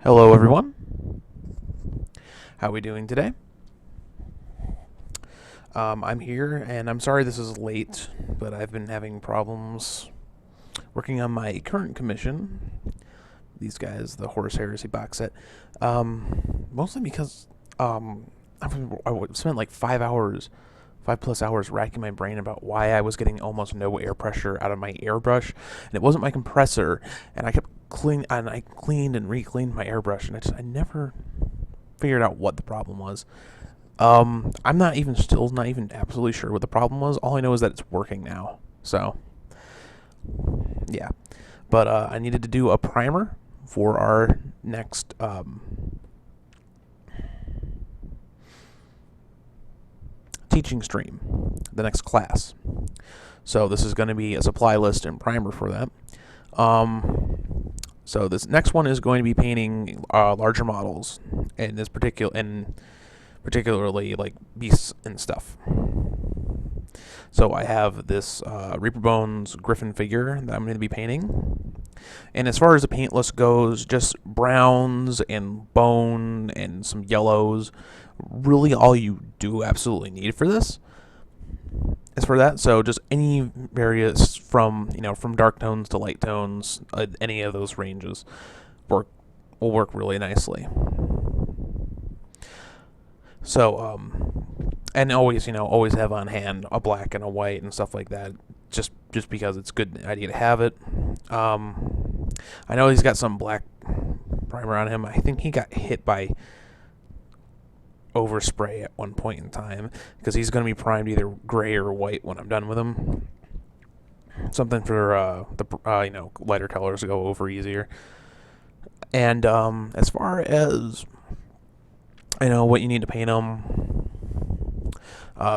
Hello everyone. How are we doing today? I'm here and I'm sorry this is late, but I've been having problems working on my current commission. These guys, the Horus Heresy box set. Mostly because I spent like 5 hours, 5+ hours racking my brain about why I was getting almost no air pressure out of my airbrush, and it wasn't my compressor. And I cleaned and re-cleaned my airbrush, and I never figured out what the problem was. I'm not even absolutely sure what the problem was. All I know is that it's working now. So, yeah. But I needed to do a primer for our next teaching stream, the next class. So this is going to be a supply list and primer for that. So this next one is going to be painting larger models, and particularly like beasts and stuff. So I have this Reaper Bones Griffin figure that I'm going to be painting. And as far as the paint list goes, just browns and bone and some yellows. Really all you do absolutely need for this. As for that, so just any various from dark tones to light tones, any of those ranges will work really nicely. So, and always have on hand a black and a white and stuff like that, just because it's a good idea to have it. I know he's got some black primer on him. I think he got hit by overspray at one point in time, because he's going to be primed either gray or white when I'm done with him. Something for the lighter colors to go over easier. And as far as what you need to paint them,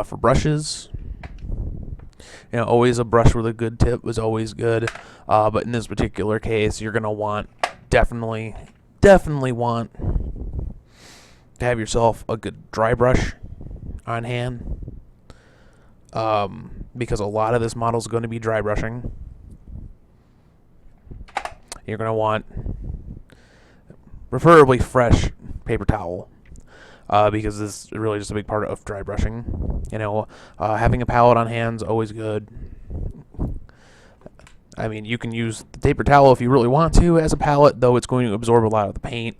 for brushes, always a brush with a good tip is always good. But in this particular case, you're gonna definitely want to have yourself a good dry brush on hand, because a lot of this model is going to be dry brushing. You're going to want preferably fresh paper towel, because this is really just a big part of dry brushing. Having a palette on hand is always good. I mean, you can use the paper towel if you really want to as a palette, though it's going to absorb a lot of the paint.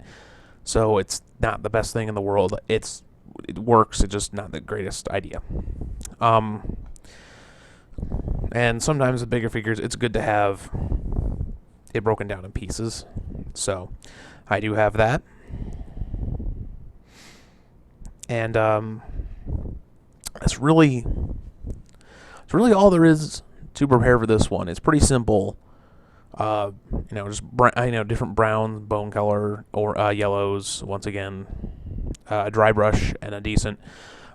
So it's not the best thing in the world. It works. It's just not the greatest idea. And sometimes with bigger figures, it's good to have it broken down in pieces. So I do have that. And it's really all there is to prepare for this one. It's pretty simple. Just different browns, bone color, or yellows. Once again, a dry brush and a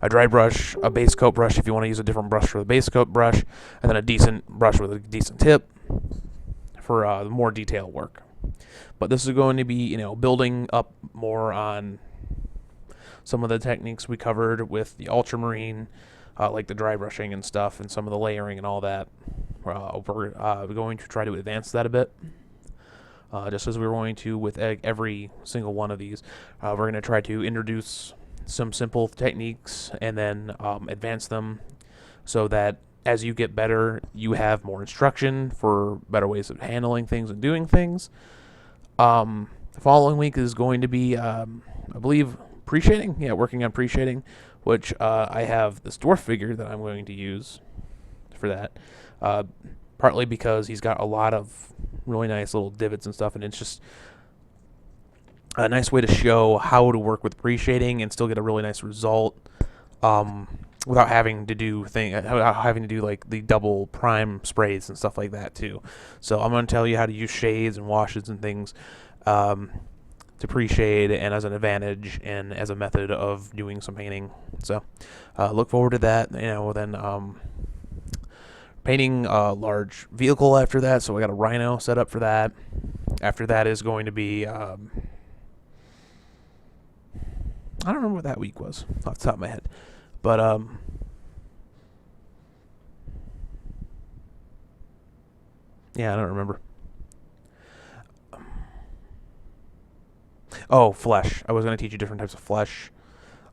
dry brush, a base coat brush if you want to use a different brush for the base coat brush, and then a decent brush with a decent tip for the more detailed work. But this is going to be, building up more on some of the techniques we covered with the ultramarine, like the dry brushing and stuff, and some of the layering and all that. We're going to try to advance that a bit, just as we're going to with every single one of these. We're going to try to introduce some simple techniques and then advance them, so that as you get better, you have more instruction for better ways of handling things and doing things. The following week is going to be, I believe, pre-shading. Yeah, working on pre-shading, which I have this dwarf figure that I'm going to use for that. Partly because he's got a lot of really nice little divots and stuff, and it's just a nice way to show how to work with pre-shading and still get a really nice result, without having to do like the double prime sprays and stuff like that too. So I'm going to tell you how to use shades and washes and things to pre-shade, and as an advantage and as a method of doing some painting. So look forward to that. Then painting a large vehicle after that, so I got a Rhino set up for that. After that is going to be, I don't remember what that week was off the top of my head, but yeah, I don't remember. Oh, flesh. I was going to teach you different types of flesh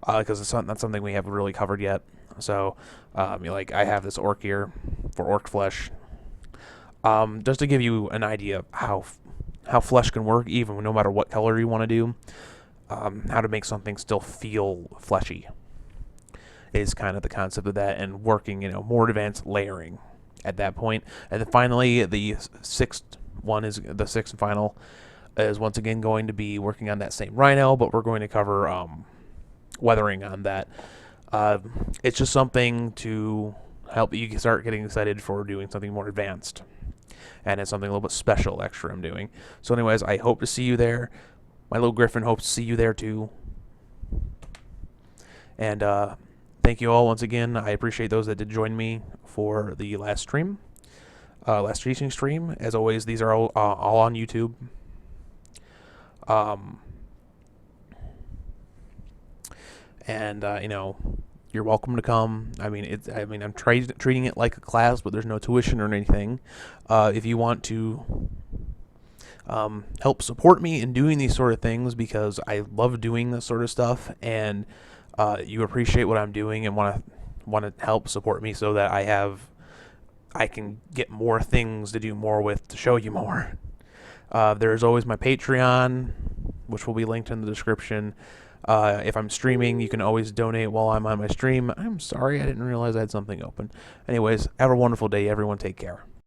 because it's not something we haven't really covered yet. So, like I have this orc here for orc flesh. Just to give you an idea of how flesh can work, even no matter what color you want to do. How to make something still feel fleshy is kind of the concept of that, and working, more advanced layering at that point. And then finally, the sixth and final is once again going to be working on that same rhino, but we're going to cover weathering on that. It's just something to help you start getting excited for doing something more advanced. And it's something a little bit special extra I'm doing. So anyways, I hope to see you there. My little griffin hopes to see you there too. And thank you all once again. I appreciate those that did join me for the last stream. Last teaching stream. As always, these are all on YouTube. You're welcome to come. I'm treating it like a class, but there's no tuition or anything. If you want to help support me in doing these sort of things, because I love doing this sort of stuff, and you appreciate what I'm doing and want to help support me so that I can get more things to do more with, to show you more. There's always my Patreon, which will be linked in the description. If I'm streaming, you can always donate while I'm on my stream. I'm sorry, I didn't realize I had something open. Anyways, have a wonderful day, everyone. Take care.